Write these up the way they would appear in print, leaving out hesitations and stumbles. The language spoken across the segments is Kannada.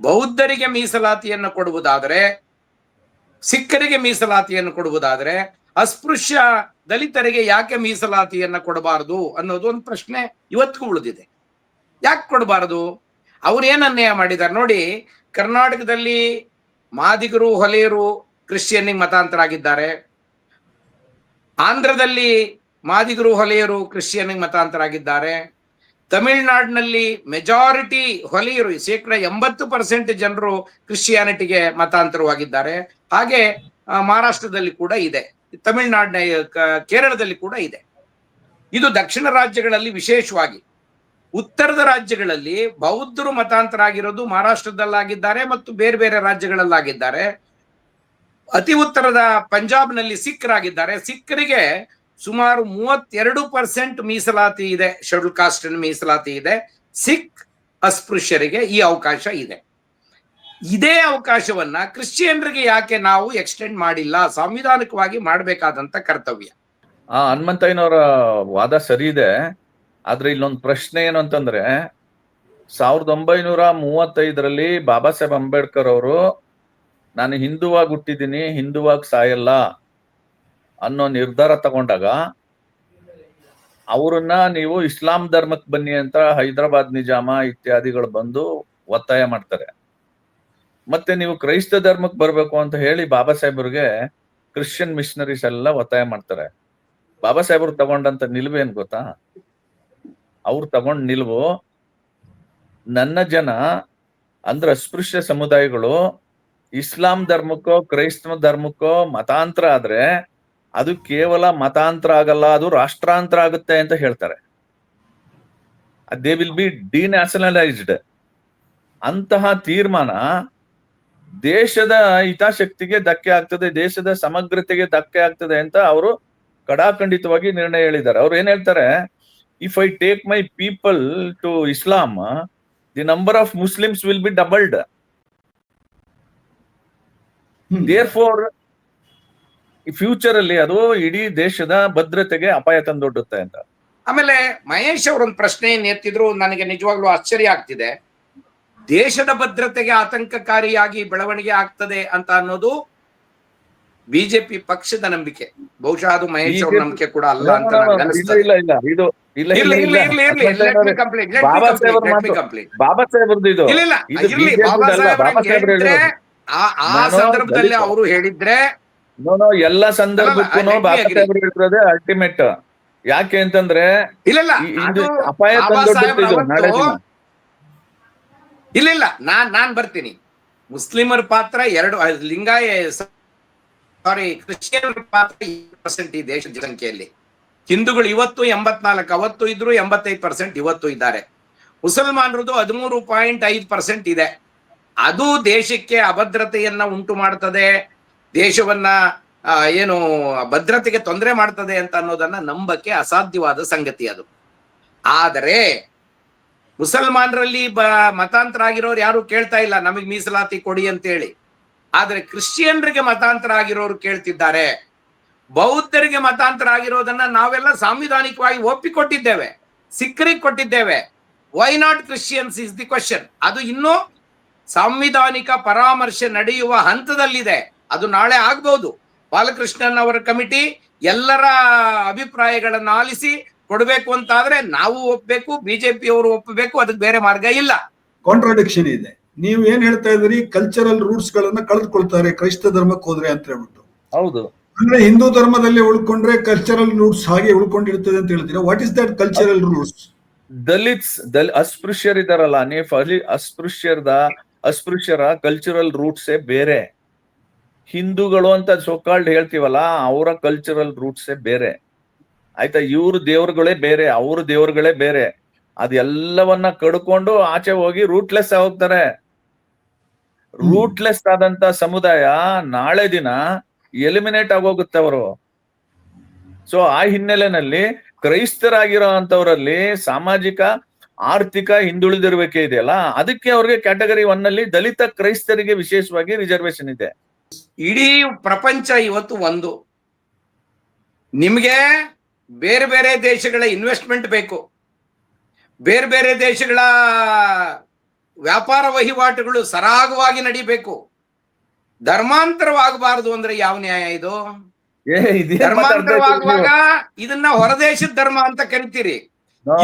ಬೌದ್ಧರಿಗೆ ಮೀಸಲಾತಿಯನ್ನು ಕೊಡುವುದಾದರೆ, ಸಿಖ್ಖರಿಗೆ ಮೀಸಲಾತಿಯನ್ನು ಕೊಡುವುದಾದರೆ, ಅಸ್ಪೃಶ್ಯ ದಲಿತರಿಗೆ ಯಾಕೆ ಮೀಸಲಾತಿಯನ್ನ ಕೊಡಬಾರದು ಅನ್ನೋದು ಒಂದು ಪ್ರಶ್ನೆ ಇವತ್ತಿಗೂ ಉಳಿದಿದೆ. ಯಾಕೆ ಕೊಡಬಾರದು? ಅವ್ರೇನ್ ಅನ್ಯಾಯ ಮಾಡಿದ್ದಾರೆ ನೋಡಿ. ಕರ್ನಾಟಕದಲ್ಲಿ ಮಾದಿಗರು, ಹೊಲೆಯರು ಕ್ರಿಶ್ಚಿಯನ್ನಿಗೆ ಮತಾಂತರ ಆಗಿದ್ದಾರೆ. ಆಂಧ್ರದಲ್ಲಿ ಮಾದಿಗರು, ಹೊಲೆಯರು ಕ್ರಿಶ್ಚಿಯನ್ನಿಗೆ ಮತಾಂತರ ಆಗಿದ್ದಾರೆ. ತಮಿಳುನಾಡಿನಲ್ಲಿ ಮೆಜಾರಿಟಿ ಹೊಲೆಯರು, 80% ಜನರು ಕ್ರಿಶ್ಚಿಯಾನಿಟಿಗೆ ಮತಾಂತರವಾಗಿದ್ದಾರೆ. ಹಾಗೆ ಮಹಾರಾಷ್ಟ್ರದಲ್ಲಿ ಕೂಡ ಇದೆ, ತಮಿಳುನಾಡಿನ ಕೇರಳದಲ್ಲಿ ಕೂಡ ಇದೆ. ಇದು ದಕ್ಷಿಣ ರಾಜ್ಯಗಳಲ್ಲಿ ವಿಶೇಷವಾಗಿ. ಉತ್ತರದ ರಾಜ್ಯಗಳಲ್ಲಿ ಬೌದ್ಧರು ಮತಾಂತರ ಆಗಿರೋದು ಮಹಾರಾಷ್ಟ್ರದಲ್ಲಾಗಿದ್ದಾರೆ ಮತ್ತು ಬೇರೆ ಬೇರೆ ರಾಜ್ಯಗಳಲ್ಲಾಗಿದ್ದಾರೆ. ಅತಿ ಉತ್ತರದ ಪಂಜಾಬ್ನಲ್ಲಿ ಸಿಖ್ರಾಗಿದ್ದಾರೆ. ಸಿಖ್ರಿಗೆ ಸುಮಾರು 32% ಮೀಸಲಾತಿ ಇದೆ, ಶೆಡ್ಯೂಲ್ ಕಾಸ್ಟ್ ಮೀಸಲಾತಿ ಇದೆ. ಸಿಖ್ ಅಸ್ಪೃಶ್ಯರಿಗೆ ಈ ಅವಕಾಶ ಇದೆ. ಇದೇ ಅವಕಾಶವನ್ನ ಕ್ರಿಶ್ಚಿಯನ್ರಿಗೆ ಯಾಕೆ ನಾವು ಎಕ್ಸ್ಟೆಂಡ್ ಮಾಡಿಲ್ಲ? ಸಾಂವಿಧಾನಿಕವಾಗಿ ಮಾಡಬೇಕಾದಂತ ಕರ್ತವ್ಯ. ಹನುಮಂತಯ್ಯನವರ ವಾದ ಸರಿ ಇದೆ. ಆದ್ರೆ ಇಲ್ಲೊಂದು ಪ್ರಶ್ನೆ ಏನು ಅಂತಂದ್ರೆ, 1935ರಲ್ಲಿ ಬಾಬಾ ಸಾಹೇಬ್ ಅಂಬೇಡ್ಕರ್ ಅವರು ನಾನು ಹಿಂದುವಾಗಿ ಹುಟ್ಟಿದ್ದೀನಿ, ಹಿಂದುವಾಗಿ ಸಾಯಲ್ಲ ಅನ್ನೋ ನಿರ್ಧಾರ ತಗೊಂಡಾಗ ಅವರನ್ನ ನೀವು ಇಸ್ಲಾಂ ಧರ್ಮಕ್ಕೆ ಬನ್ನಿ ಅಂತ ಹೈದರಾಬಾದ್ ನಿಜಾಮ ಇತ್ಯಾದಿಗಳು ಬಂದು ಒತ್ತಾಯ ಮಾಡ್ತಾರೆ. ಮತ್ತೆ ನೀವು ಕ್ರೈಸ್ತ ಧರ್ಮಕ್ಕೆ ಬರ್ಬೇಕು ಅಂತ ಹೇಳಿ ಬಾಬಾ ಸಾಹೇಬ್ರಿಗೆ ಕ್ರಿಶ್ಚಿಯನ್ ಮಿಷನರೀಸ್ ಎಲ್ಲ ಒತ್ತಾಯ ಮಾಡ್ತಾರೆ. ಬಾಬಾ ಸಾಹೇಬ್ರು ತಗೊಂಡಂತ ನಿಲುವು ಏನ್ ಗೊತ್ತಾ? ಅವ್ರು ತಗೊಂಡ್ ನಿಲುವು, ನನ್ನ ಜನ ಅಂದ್ರೆ ಅಸ್ಪೃಶ್ಯ ಸಮುದಾಯಗಳು ಇಸ್ಲಾಂ ಧರ್ಮಕ್ಕೋ ಕ್ರೈಸ್ತ ಧರ್ಮಕ್ಕೋ ಮತಾಂತರ ಆದ್ರೆ ಅದು ಕೇವಲ ಮತಾಂತರ ಆಗಲ್ಲ, ಅದು ರಾಷ್ಟ್ರಾಂತರ ಆಗುತ್ತೆ ಅಂತ ಹೇಳ್ತಾರೆ. They will be denationalised. ಅಂತಹ ತೀರ್ಮಾನ ದೇಶದ ಹಿತಾಸಕ್ತಿಗೆ ಧಕ್ಕೆ ಆಗ್ತದೆ, ದೇಶದ ಸಮಗ್ರತೆಗೆ ಧಕ್ಕೆ ಆಗ್ತದೆ ಅಂತ ಅವರು ಕಡಾಖಂಡಿತವಾಗಿ ನಿರ್ಣಯ ಹೇಳಿದ್ದಾರೆ. ಅವ್ರು ಏನ್ ಹೇಳ್ತಾರೆ, if I take my people to Islam, the number of Muslims will be doubled. Therefore future ಅಲ್ಲಿ ಅದು ಇಡೀ ದೇಶದ ಭದ್ರತೆಗೆ ಅಪಾಯ ತಂದೊಡ್ಡುತ್ತೆ ಅಂತ. ಆಮೇಲೆ ಮಹೇಶ್ ಅವರೊಂದು ಪ್ರಶ್ನೆಯನ್ನು ಎತ್ತಿದ್ರು, ನನಗೆ ನಿಜವಾಗ್ಲೂ ಆಶ್ಚರ್ಯ ಆಗ್ತಿದೆ. ದೇಶದ ಭದ್ರತೆಗೆ ಆತಂಕಕಾರಿಯಾಗಿ ಬೆಳವಣಿಗೆ ಆಗ್ತದೆ ಅಂತ ಅನ್ನೋದು ಬಿಜೆಪಿ ಪಕ್ಷದ ನಂಬಿಕೆ. ಬಹುಶಃ ಅದು ಮಹೇಶ್ ಅವ್ರ ನಂಬಿಕೆ ಕೂಡ ಅಲ್ಲ ಅಂತ ಅನಿಸ್ತದೆ. ಆ ಸಂದರ್ಭದಲ್ಲಿ ಅವರು ಹೇಳಿದ್ರೆ ಎಲ್ಲ ಸಂದರ್ಭಕ್ಕೂ ಬಾಬಾ ಸಾಹೇಬ್ರು ಹೇಳ್ತಿರೋದೇ ಅಲ್ಟಿಮೇಟ್. ಯಾಕೆ ಅಂತಂದ್ರೆ ಅಪಾಯ ಇಲ್ಲ, ನಾನ್ ಬರ್ತೀನಿ. ಮುಸ್ಲಿಮರ ಪಾತ್ರ 2, ಲಿಂಗಾಯ ಕ್ರಿಶ್ಚಿಯನ್ ಪಾತ್ರ 2% ಈ ದೇಶದ ಜನಸಂಖ್ಯೆಯಲ್ಲಿ. ಹಿಂದೂಗಳು ಇವತ್ತು 84, ಅವತ್ತು ಇದ್ರು 85% ಇವತ್ತು ಇದ್ದಾರೆ. ಮುಸಲ್ಮಾನರದು 13.5% ಇದೆ. ಅದು ದೇಶಕ್ಕೆ ಅಭದ್ರತೆಯನ್ನ ಉಂಟು ಮಾಡ್ತದೆ, ದೇಶವನ್ನ ಏನು ಭದ್ರತೆಗೆ ತೊಂದರೆ ಮಾಡ್ತದೆ ಅಂತ ಅನ್ನೋದನ್ನ ನಂಬಕ್ಕೆ ಅಸಾಧ್ಯವಾದ ಸಂಗತಿ ಅದು. ಆದರೆ ಮುಸಲ್ಮಾನರಲ್ಲಿ ಮತಾಂತರ ಆಗಿರೋರು ಯಾರು ಕೇಳ್ತಾ ಇಲ್ಲ ನಮಗೆ ಮೀಸಲಾತಿ ಕೊಡಿ ಅಂತೇಳಿ. ಆದ್ರೆ ಕ್ರಿಶ್ಚಿಯನ್ರಿಗೆ ಮತಾಂತರ ಆಗಿರೋರು ಕೇಳ್ತಿದ್ದಾರೆ. ಬೌದ್ಧರಿಗೆ ಮತಾಂತರ ಆಗಿರೋದನ್ನ ನಾವೆಲ್ಲ ಸಾಂವಿಧಾನಿಕವಾಗಿ ಒಪ್ಪಿಕೊಟ್ಟಿದ್ದೇವೆ, ಸಿಖ್ರಿಗೆ ಕೊಟ್ಟಿದ್ದೇವೆ. Why not Christians is the question. ಅದು ಇನ್ನೂ ಸಾಂವಿಧಾನಿಕ ಪರಾಮರ್ಶೆ ನಡೆಯುವ ಹಂತದಲ್ಲಿದೆ. ಅದು ನಾಳೆ ಆಗ್ಬಹುದು. ಬಾಲಕೃಷ್ಣನ್ ಅವರ ಕಮಿಟಿ ಎಲ್ಲರ ಅಭಿಪ್ರಾಯಗಳನ್ನ ಆಲಿಸಿ ಕೊಡ್ಬೇಕು ಅಂತಾದ್ರೆ ನಾವು ಒಪ್ಬೇಕು, ಬಿಜೆಪಿ ಅವರು ಒಪ್ಪಬೇಕು. ಅದಕ್ಕೆ ಬೇರೆ ಮಾರ್ಗ ಇಲ್ಲ. ಕಾಂಟ್ರಾಡಿಕ್ಷನ್ ಇದೆ. ನೀವು ಏನ್ ಹೇಳ್ತಾ ಇದ್ರಿ, ಕಲ್ಚರಲ್ ರೂಟ್ಸ್ ಗಳನ್ನ ಕಳೆದುಕೊಳ್ತಾರೆ ಕ್ರೈಸ್ತ ಧರ್ಮಕ್ಕೆ ಹೋದ್ರೆ ಅಂತ ಹೇಳ್ಬಿಟ್ಟು. ಹೌದು, ಅಂದ್ರೆ ಹಿಂದೂ ಧರ್ಮದಲ್ಲಿ ಉಳ್ಕೊಂಡ್ರೆ ಕಲ್ಚರಲ್ ರೂಟ್ಸ್ ಹಾಗೆ ಉಳ್ಕೊಂಡಿರ್ತದೆ ಅಂತ ಹೇಳ್ತೀರಾ. What is that cultural roots? Dalits ಅಸ್ಪೃಶ್ಯರಿದಾರಲ್ಲ, ಅಸ್ಪೃಶ್ಯರ ಕಲ್ಚರಲ್ ರೂಟ್ಸೇ ಬೇರೆ. ಹಿಂದೂಗಳು ಅಂತ ಸೋಕಾಲ್ಡ್ ಹೇಳ್ತೀವಲ್ಲ, ಅವರ ಕಲ್ಚರಲ್ ರೂಟ್ಸೇ ಬೇರೆ. ಆಯ್ತಾ? ಇವ್ರ ದೇವ್ರುಗಳೇ ಬೇರೆ, ಅವ್ರ ದೇವ್ರುಗಳೇ ಬೇರೆ. ಅದೆಲ್ಲವನ್ನ ಕಡ್ಕೊಂಡು ಆಚೆ ಹೋಗಿ ರೂಟ್ಲೆಸ್ ಹೋಗ್ತಾರೆ. ರೂಟ್ಲೆಸ್ ಆದಂತ ಸಮುದಾಯ ನಾಳೆ ದಿನ ಎಲಿಮಿನೇಟ್ ಆಗೋಗುತ್ತೆ ಅವರು. ಸೊ ಆ ಹಿನ್ನೆಲೆಯಲ್ಲಿ ಕ್ರೈಸ್ತರಾಗಿರೋ ಅಂತವರಲ್ಲಿ ಸಾಮಾಜಿಕ ಆರ್ಥಿಕ ಹಿಂದುಳಿದಿರುವಿಕೆ ಇದೆಯಲ್ಲ, ಅದಕ್ಕೆ ಅವ್ರಿಗೆ ಕ್ಯಾಟಗರಿ 1 ನಲ್ಲಿ ದಲಿತ ಕ್ರೈಸ್ತರಿಗೆ ವಿಶೇಷವಾಗಿ ರಿಸರ್ವೇಶನ್ ಇದೆ. ಇಡೀ ಪ್ರಪಂಚ ಇವತ್ತು ಒಂದು. ನಿಮ್ಗೆ ಬೇರೆ ಬೇರೆ ದೇಶಗಳ ಇನ್ವೆಸ್ಟ್ಮೆಂಟ್ ಬೇಕು, ಬೇರೆ ಬೇರೆ ದೇಶಗಳ ವ್ಯಾಪಾರ ವಹಿವಾಟುಗಳು ಸರಾಗವಾಗಿ ನಡಿಬೇಕು. ಧರ್ಮಾಂತರವಾಗಬಾರದು ಅಂದ್ರೆ ಯಾವ ನ್ಯಾಯ ಇದು? ಧರ್ಮಾಂತರವಾಗುವಾಗ ಇದನ್ನ ಹೊರದೇಶದ ಧರ್ಮ ಅಂತ ಕರಿತೀರಿ.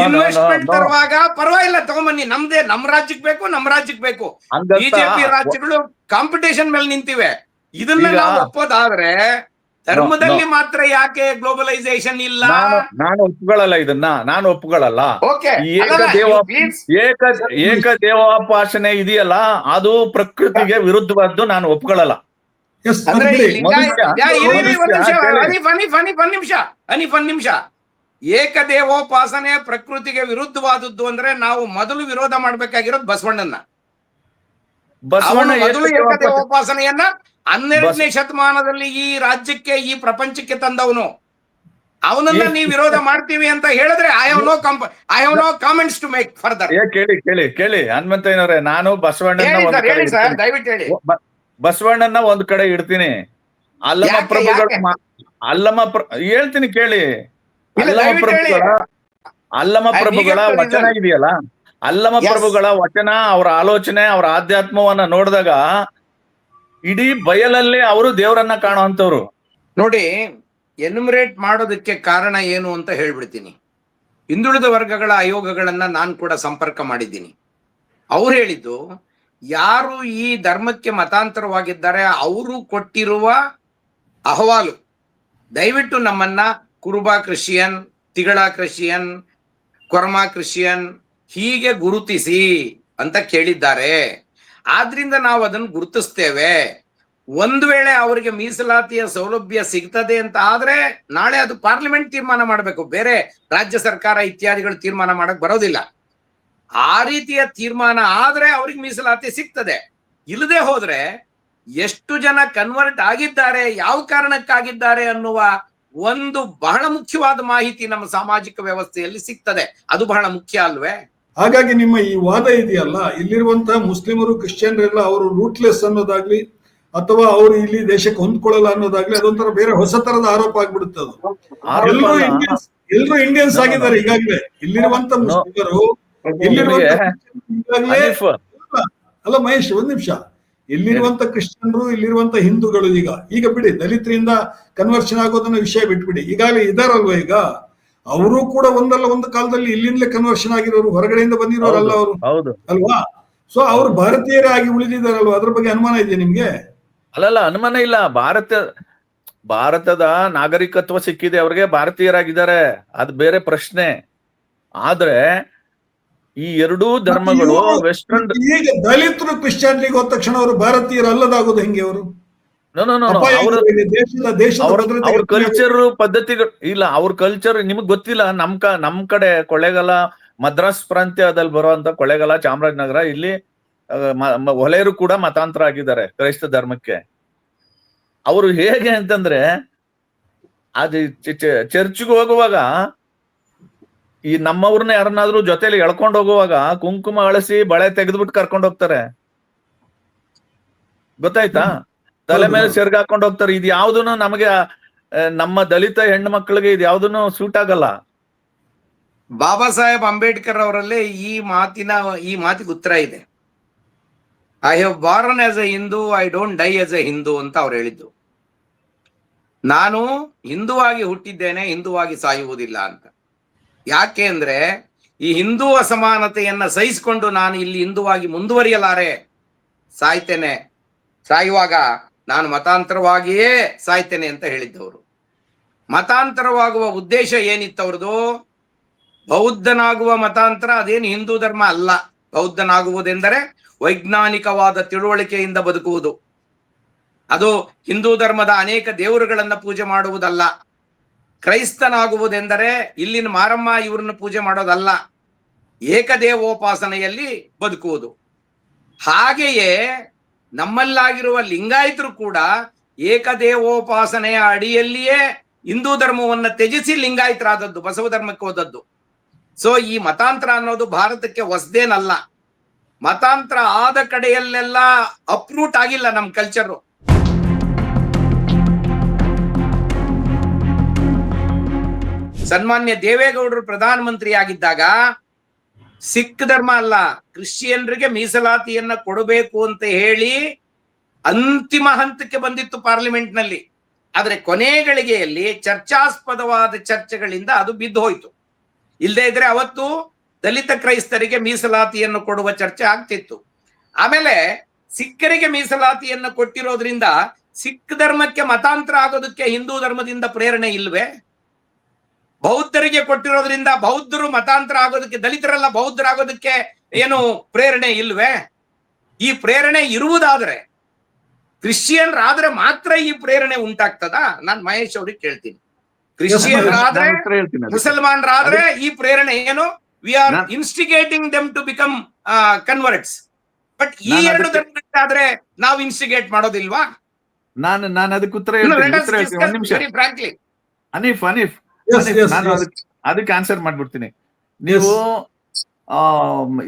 ಇನ್ವೆಸ್ಟ್ಮೆಂಟ್ ತರುವಾಗ ಪರವಾಗಿಲ್ಲ ತಗೊಂಬನ್ನಿ, ನಮ್ದೇ, ನಮ್ ರಾಜ್ಯಕ್ಕೆ ಬೇಕು, ನಮ್ ರಾಜ್ಯಕ್ಕೆ ಬೇಕು. ಬಿಜೆಪಿ ರಾಜ್ಯಗಳು ಕಾಂಪಿಟೇಷನ್ ಮೇಲೆ ನಿಂತಿವೆ. ಇದನ್ನ ನಾವು ಒಪ್ಪೋದಾದ್ರೆ ಧರ್ಮದಲ್ಲಿ ಮಾತ್ರ ಯಾಕೆ ಗ್ಲೋಬಲೈಸೇಷನ್ ಇಲ್ಲ? ನಾನು ಒಪ್ಕೊಳ್ಳಲ್ಲ, ಇದನ್ನ ನಾನು ಒಪ್ಕೊಳ್ಳಲ್ಲ. ಓಕೆ, ಏಕದೇವೋಪಾಸನೆ ಇದೆಯಲ್ಲ, ಅದು ಪ್ರಕೃತಿಗೆ ವಿರುದ್ಧವಾದ್ದು, ನಾನು ಒಪ್ಕೊಳ್ಳಲ್ಲ. ಒಂದ್ ನಿಮಿಷ. ಏಕದೇವೋಪಾಸನೆ ಪ್ರಕೃತಿಗೆ ವಿರುದ್ಧವಾದದ್ದು ಅಂದ್ರೆ ನಾವು ಮೊದಲು ವಿರೋಧ ಮಾಡ್ಬೇಕಾಗಿರೋದು ಬಸವಣ್ಣನ. ಮೊದಲು ಏಕದೇವೋಪಾಸನೆಯನ್ನ 12ನೇ ಶತಮಾನದಲ್ಲಿ ಈ ರಾಜ್ಯಕ್ಕೆ, ಈ ಪ್ರಪಂಚಕ್ಕೆ ತಂದವನು. ಅವನನ್ನ ನೀವು ವಿರೋಧ ಮಾಡ್ತೀವಿ ಅಂತ ಹೇಳಿದ್ರೆ I have no comments to make further. ಕೇಳಿ ಹನುಮಂತಯ್ಯನವರೇ, ನಾನು ದಯವಿಟ್ಟು ಹೇಳಿ. ಬಸವಣ್ಣನ ಒಂದ್ ಕಡೆ ಇಡ್ತೀನಿ, ಹೇಳ್ತೀನಿ ಕೇಳಿ. ಅಲ್ಲಮ ಪ್ರಭುಗಳ ವಚನ ಇದೆಯಲ್ಲ, ಅಲ್ಲಮ ಪ್ರಭುಗಳ ವಚನ, ಅವರ ಆಲೋಚನೆ, ಅವರ ಆಧ್ಯಾತ್ಮವನ್ನ ನೋಡಿದಾಗ ಇಡೀ ಬಯಲಲ್ಲೇ ಅವರು ದೇವರನ್ನ ಕಾಣುವಂತವ್ರು. ನೋಡಿ, ಎನ್ಯುಮರೇಟ್ ಮಾಡೋದಕ್ಕೆ ಕಾರಣ ಏನು ಅಂತ ಹೇಳ್ಬಿಡ್ತೀನಿ. ಹಿಂದುಳಿದ ವರ್ಗಗಳ ಆಯೋಗಗಳನ್ನ ನಾನು ಕೂಡ ಸಂಪರ್ಕ ಮಾಡಿದ್ದೀನಿ. ಅವ್ರು ಹೇಳಿದ್ದು, ಯಾರು ಈ ಧರ್ಮಕ್ಕೆ ಮತಾಂತರವಾಗಿದ್ದಾರೆ ಅವರು ಕೊಟ್ಟಿರುವ ಅಹವಾಲು, ದಯವಿಟ್ಟು ನಮ್ಮನ್ನ ಕುರುಬ ಕ್ರಿಶ್ಚಿಯನ್, ತಿಗಳ ಕ್ರಿಶ್ಚಿಯನ್, ಕೊರ್ಮಾ ಕ್ರಿಶ್ಚಿಯನ್ ಹೀಗೆ ಗುರುತಿಸಿ ಅಂತ ಕೇಳಿದ್ದಾರೆ. ಆದ್ರಿಂದ ನಾವು ಅದನ್ನು ಗುರುತಿಸ್ತೇವೆ. ಒಂದು ವೇಳೆ ಅವರಿಗೆ ಮೀಸಲಾತಿಯ ಸೌಲಭ್ಯ ಸಿಗ್ತದೆ ಅಂತ ಆದ್ರೆ ನಾಳೆ ಅದು ಪಾರ್ಲಿಮೆಂಟ್ ತೀರ್ಮಾನ ಮಾಡಬೇಕು, ಬೇರೆ ರಾಜ್ಯ ಸರ್ಕಾರ ಇತ್ಯಾದಿಗಳು ತೀರ್ಮಾನ ಮಾಡಕ್ ಬರೋದಿಲ್ಲ. ಆ ರೀತಿಯ ತೀರ್ಮಾನ ಆದ್ರೆ ಅವ್ರಿಗೆ ಮೀಸಲಾತಿ ಸಿಗ್ತದೆ. ಇಲ್ಲದೆ ಹೋದ್ರೆ ಎಷ್ಟು ಜನ ಕನ್ವರ್ಟ್ ಆಗಿದ್ದಾರೆ, ಯಾವ ಕಾರಣಕ್ಕಾಗಿದ್ದಾರೆ ಅನ್ನುವ ಒಂದು ಬಹಳ ಮುಖ್ಯವಾದ ಮಾಹಿತಿ ನಮ್ಮ ಸಾಮಾಜಿಕ ವ್ಯವಸ್ಥೆಯಲ್ಲಿ ಸಿಗ್ತದೆ. ಅದು ಬಹಳ ಮುಖ್ಯ ಅಲ್ವೇ? ಹಾಗಾಗಿ ನಿಮ್ಮ ಈ ವಾದ ಇದೆಯಲ್ಲ, ಇಲ್ಲಿರುವಂತಹ ಮುಸ್ಲಿಮರು, ಕ್ರಿಶ್ಚಿಯನ್ರೆಲ್ಲ ಅವರು ರೂಟ್ಲೆಸ್ ಅನ್ನೋದಾಗ್ಲಿ ಅಥವಾ ಅವರು ಇಲ್ಲಿ ದೇಶಕ್ಕೆ ಹೊಂದ್ಕೊಳ್ಳಲ್ಲ ಅನ್ನೋದಾಗ್ಲಿ ಅದೊಂಥರ ಬೇರೆ ಹೊಸ ತರದ ಆರೋಪ ಆಗ್ಬಿಡುತ್ತೆ. ಎಲ್ರು ಇಂಡಿಯನ್ಸ್ ಆಗಿದ್ದಾರೆ ಈಗಾಗಲೇ. ಇಲ್ಲಿರುವಂತ ಮುಸ್ಲಿಮರು, ಅಲ್ಲ ಮಹೇಶ್, ಒಂದ್ ನಿಮಿಷ. ಇಲ್ಲಿರುವಂತ ಕ್ರಿಶ್ಚಿಯನ್ರು, ಇಲ್ಲಿರುವಂತ ಹಿಂದೂಗಳು ಈಗ ಬಿಡಿ, ದಲಿತರಿಂದ ಕನ್ವರ್ಷನ್ ಆಗೋದನ್ನ ವಿಷಯ ಬಿಟ್ಬಿಡಿ, ಈಗಾಗಲೇ ಇದಾರಲ್ವ, ಈಗ ಅವರು ಕೂಡ ಒಂದಲ್ಲ ಒಂದು ಕಾಲದಲ್ಲಿ ಇಲ್ಲಿಂದಲೇ ಕನ್ವರ್ಷನ್ ಆಗಿರೋರು, ಹೊರಗಡೆಯಿಂದ ಬಂದಿರೋರಲ್ಲ ಅವರು, ಅಲ್ವಾ? ಸೊ ಅವ್ರು ಭಾರತೀಯರೇ ಆಗಿ ಉಳಿದಿದ್ದಾರಲ್ವಾ? ಅದ್ರ ಬಗ್ಗೆ ಅನುಮಾನ ಇದೆಯಾ ನಿಮ್ಗೆ? ಅಲ್ಲಲ್ಲ, ಅನುಮಾನ ಇಲ್ಲ. ಭಾರತದ ನಾಗರಿಕತ್ವ ಸಿಕ್ಕಿದೆ ಅವ್ರಿಗೆ, ಭಾರತೀಯರಾಗಿದ್ದಾರೆ, ಅದು ಬೇರೆ ಪ್ರಶ್ನೆ. ಆದ್ರೆ ಈ ಎರಡೂ ಧರ್ಮಗಳು ವೆಸ್ಟರ್ನ್, ಈಗ ದಲಿತರು ಕ್ರಿಶ್ಚಿಯನ್ರಿಗೆ ಹೋದ ತಕ್ಷಣ ಅವರು ಭಾರತೀಯರು ಅಲ್ಲದಾಗೋದು ಹೆಂಗೆ? ಅವರು ಅವ್ರ ಕಲ್ಚರ್ ಪದ್ಧತಿಗಳು ಇಲ್ಲ, ಅವ್ರ ಕಲ್ಚರ್ ನಿಮಗ್ ಗೊತ್ತಿಲ್ಲ. ನಮ್ ಕಡೆ ಕೊಳ್ಳೇಗಾಲ, ಮದ್ರಾಸ್ ಪ್ರಾಂತ್ಯದಲ್ಲಿ ಬರುವಂತ ಕೊಳ್ಳೇಗಾಲ, ಚಾಮರಾಜನಗರ, ಇಲ್ಲಿ ಹೊಲೆಯರು ಕೂಡ ಮತಾಂತರ ಆಗಿದ್ದಾರೆ ಕ್ರೈಸ್ತ ಧರ್ಮಕ್ಕೆ. ಅವರು ಹೇಗೆ ಅಂತಂದ್ರೆ, ಅದು ಚರ್ಚ್ಗೆ ಹೋಗುವಾಗ ಈ ನಮ್ಮವ್ರನ್ನ ಯಾರನ್ನಾದ್ರೂ ಜೊತೆಲಿ ಎಳ್ಕೊಂಡು ಹೋಗುವಾಗ ಕುಂಕುಮ ಅಳಿಸಿ ಬಳೆ ತೆಗೆದ್ಬಿಟ್ಟು ಕರ್ಕೊಂಡು ಹೋಗ್ತಾರೆ, ಗೊತ್ತಾಯ್ತಾ? ತಲೆ ಮೇಲೆ ಸೆರ್ಗ್ ಹಾಕೊಂಡು ಹೋಗ್ತಾರೆ. ಇದು ಯಾವ್ದೂನು ನಮಗೆ, ನಮ್ಮ ದಲಿತ ಹೆಣ್ಣು ಮಕ್ಕಳಿಗೆ ಇದು ಯಾವ್ದೂನು ಸೂಟ್ ಆಗಲ್ಲ. ಬಾಬಾ ಸಾಹೇಬ್ ಅಂಬೇಡ್ಕರ್ ಅವರಲ್ಲೇ ಈ ಮಾತಿಗೆ ಉತ್ತರ ಇದೆ. I have Born as A Hindu, I don't dye as A Hindu ಅಂತ ಅವ್ರು ಹೇಳಿದ್ದು. ನಾನು ಹಿಂದುವಾಗಿ ಹುಟ್ಟಿದ್ದೇನೆ, ಹಿಂದುವಾಗಿ ಸಾಯುವುದಿಲ್ಲ ಅಂತ. ಯಾಕೆ ಅಂದ್ರೆ ಈ ಹಿಂದೂ ಅಸಮಾನತೆಯನ್ನ ಸಹಿಸಿಕೊಂಡು ನಾನು ಇಲ್ಲಿ ಹಿಂದುವಾಗಿ ಮುಂದುವರಿಯಲಾರೆ, ಸಾಯ್ತೇನೆ, ಸಾಯುವಾಗ ನಾನು ಮತಾಂತರವಾಗಿಯೇ ಸಾಯ್ತೇನೆ ಅಂತ ಹೇಳಿದ್ದವರು. ಮತಾಂತರವಾಗುವ ಉದ್ದೇಶ ಏನಿತ್ತು ಅವ್ರದ್ದು? ಬೌದ್ಧನಾಗುವ ಮತಾಂತರ, ಅದೇನು ಹಿಂದೂ ಧರ್ಮ ಅಲ್ಲ. ಬೌದ್ಧನಾಗುವುದೆಂದರೆ ವೈಜ್ಞಾನಿಕವಾದ ತಿಳುವಳಿಕೆಯಿಂದ ಬದುಕುವುದು. ಅದು ಹಿಂದೂ ಧರ್ಮದ ಅನೇಕ ದೇವರುಗಳನ್ನ ಪೂಜೆ ಮಾಡುವುದಲ್ಲ. ಕ್ರೈಸ್ತನಾಗುವುದೆಂದರೆ ಇಲ್ಲಿನ ಮಾರಮ್ಮ ಇವ್ರನ್ನ ಪೂಜೆ ಮಾಡೋದಲ್ಲ, ಏಕದೇವೋಪಾಸನೆಯಲ್ಲಿ ಬದುಕುವುದು. ಹಾಗೆಯೇ ನಮ್ಮಲ್ಲಾಗಿರುವ ಲಿಂಗಾಯತರು ಕೂಡ ಏಕದೇವೋಪಾಸನೆಯ ಅಡಿಯಲ್ಲಿಯೇ ಹಿಂದೂ ಧರ್ಮವನ್ನ ತ್ಯಜಿಸಿ ಲಿಂಗಾಯತರಾದದ್ದು, ಬಸವ ಧರ್ಮಕ್ಕೆ ಹೋದದ್ದು. ಸೊ ಈ ಮತಾಂತರ ಅನ್ನೋದು ಭಾರತಕ್ಕೆ ಹೊಸದೇನಲ್ಲ. ಮತಾಂತರ ಆದ ಕಡೆಯಲ್ಲೆಲ್ಲ ಅಪ್ರೂಟ್ ಆಗಿಲ್ಲ ನಮ್ಮ ಕಲ್ಚರು. ಸನ್ಮಾನ್ಯ ದೇವೇಗೌಡರು ಪ್ರಧಾನಮಂತ್ರಿ ಆಗಿದ್ದಾಗ ಸಿಖ್ ಧರ್ಮ ಅಲ್ಲ, ಕ್ರಿಶ್ಚಿಯನ್ರಿಗೆ ಮೀಸಲಾತಿಯನ್ನ ಕೊಡಬೇಕು ಅಂತ ಹೇಳಿ ಅಂತಿಮ ಹಂತಕ್ಕೆ ಬಂದಿತ್ತು ಪಾರ್ಲಿಮೆಂಟ್ ನಲ್ಲಿ. ಆದ್ರೆ ಕೊನೆ ಗಳಿಗೆಯಲ್ಲಿ ಚರ್ಚಾಸ್ಪದವಾದ ಚರ್ಚೆಗಳಿಂದ ಅದು ಬಿದ್ದು ಹೋಯ್ತು. ಇಲ್ಲದೆ ಇದ್ರೆ ಅವತ್ತು ದಲಿತ ಕ್ರೈಸ್ತರಿಗೆ ಮೀಸಲಾತಿಯನ್ನು ಕೊಡುವ ಚರ್ಚೆ ಆಗ್ತಿತ್ತು. ಆಮೇಲೆ ಸಿಖ್ಖರಿಗೆ ಮೀಸಲಾತಿಯನ್ನು ಕೊಟ್ಟಿರೋದ್ರಿಂದ ಸಿಖ್ ಧರ್ಮಕ್ಕೆ ಮತಾಂತರ ಆಗೋದಕ್ಕೆ ಹಿಂದೂ ಧರ್ಮದಿಂದ ಪ್ರೇರಣೆ ಇಲ್ವೇ? ಬೌದ್ಧರಿಗೆ ಕೊಟ್ಟಿರೋದ್ರಿಂದ ಬೌದ್ಧರು ಮತಾಂತರ ಆಗೋದಕ್ಕೆ, ದಲಿತರೆಲ್ಲ ಬೌದ್ಧರಾಗೋದಕ್ಕೆ ಏನು ಪ್ರೇರಣೆ ಇಲ್ವೇ? ಈ ಪ್ರೇರಣೆ ಇರುವುದಾದ್ರೆ ಕ್ರಿಶ್ಚಿಯನ್ರಾದ್ರೆ ಮಾತ್ರ ಈ ಪ್ರೇರಣೆ ಉಂಟಾಗ್ತದ? ನಾನ್ ಮಹೇಶ್ ಅವ್ರಿಗೆ ಕೇಳ್ತೀನಿ. ಕ್ರಿಶ್ಚಿಯನ್ರಾದ್ರೆ, ಮುಸಲ್ಮಾನರಾದ್ರೆ ಈ ಪ್ರೇರಣೆ ಏನು? We are instigating them to become converts. But ಈ ಎರಡು ಧರ್ಮಗಳಾದ್ರೆ ನಾವು ಇನ್ಸ್ಟಿಗೇಟ್ ಮಾಡೋದಿಲ್ವಾ? ನಾನು ಅದಕ್ಕೆ ಉತ್ತರ ಹೇಳ್ತೀನಿ. ಒಂದ್ ನಿಮಿಷ ಅನೀಫ್ ನಾನು ಅದಕ್ಕೆ ಆನ್ಸರ್ ಮಾಡ್ಬಿಡ್ತೀನಿ. ನೀವು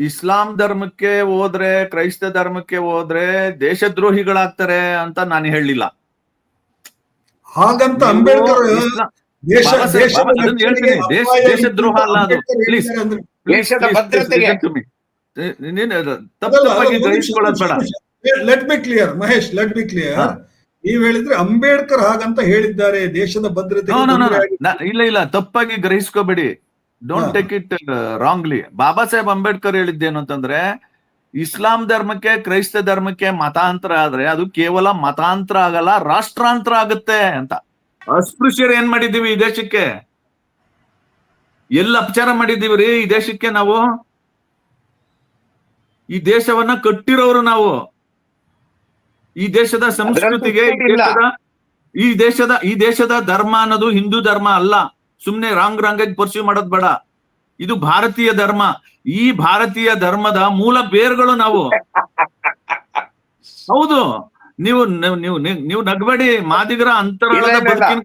ಇಸ್ಲಾಂ ಧರ್ಮಕ್ಕೆ ಹೋದ್ರೆ, ಕ್ರೈಸ್ತ ಧರ್ಮಕ್ಕೆ ಹೋದ್ರೆ ದೇಶದ್ರೋಹಿಗಳಾಗ್ತಾರೆ ಅಂತ ನಾನು ಹೇಳಲಿಲ್ಲ. ಹಾಗಂತ ಅಂಬೇಡ್ಕರ್ ದೇಶದ್ರೋಹ ಅಲ್ಲ ಅದು. ಪ್ಲೀಸ್ ತಪ್ಪಾಗಿ ಗ್ರಹಿಸ್ಕೊಳ್ಳೋದು ಬೇಡ. Let be clear Mahesh, let be clear. ನೀವ್ ಹೇಳಿದ್ರೆ ಅಂಬೇಡ್ಕರ್ ಹಾಗಂತ ಹೇಳಿದ್ದಾರೆ, ದೇಶದ ಭದ್ರತೆ. ಇಲ್ಲ, ತಪ್ಪಾಗಿ ಗ್ರಹಿಸ್ಕೋಬೇಡಿ. Don't take it wrongly. Baba Saheb Ambedkar ಹೇಳಿದ್ದೇನು ಅಂತಂದ್ರೆ, ಇಸ್ಲಾಂ ಧರ್ಮಕ್ಕೆ ಕ್ರೈಸ್ತ ಧರ್ಮಕ್ಕೆ ಮತಾಂತರ ಆದ್ರೆ ಅದು ಕೇವಲ ಮತಾಂತರ ಆಗಲ್ಲ, ರಾಷ್ಟ್ರಾಂತರ ಆಗುತ್ತೆ ಅಂತ. ಅಸ್ಪೃಶ್ಯರು ಏನ್ ಮಾಡಿದೀವಿ ಈ ದೇಶಕ್ಕೆ? ಎಲ್ಲ ಅಪಚಾರ ಮಾಡಿದೀವಿ ರೀ ಈ ದೇಶಕ್ಕೆ. ನಾವು ಈ ದೇಶವನ್ನ ಕಟ್ಟಿರೋರು ನಾವು. ಈ ದೇಶದ ಸಂಸ್ಕೃತಿಗೆ, ಈ ದೇಶದ ಧರ್ಮ ಅನ್ನೋದು ಹಿಂದೂ ಧರ್ಮ ಅಲ್ಲ. ಸುಮ್ನೆ ರಾಂಗ್ ಆಗಿ ಪರ್ಸ್ಯೂ ಮಾಡೋದ್ ಬೇಡ. ಇದು ಭಾರತೀಯ ಧರ್ಮ. ಈ ಭಾರತೀಯ ಧರ್ಮದ ಮೂಲ ಬೇರುಗಳು ನಾವು. ಹೌದು, ನೀವು ನಗಬೇಡಿ. ಮಾದಿಗರ ಅಂತರಾಳದ ಬದುಕಿನ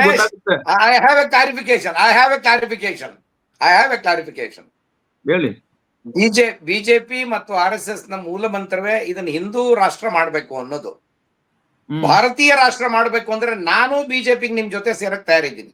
ಗೊತ್ತಾಗುತ್ತೆ. I have A clarification. ಹೇಳಿ. ಬಿಜೆಪಿ ಮತ್ತು RSS ನ ಮೂಲ ಮಂತ್ರವೇ ಇದನ್ನ ಹಿಂದೂ ರಾಷ್ಟ್ರ ಮಾಡ್ಬೇಕು ಅನ್ನೋದು. ಭಾರತೀಯ ರಾಷ್ಟ್ರ ಮಾಡ್ಬೇಕು ಅಂದ್ರೆ ನಾನು ಬಿಜೆಪಿಗೆ ನಿಮ್ ಜೊತೆ ಸೇರಕ್ ತಯಾರಿದ್ದೀನಿ.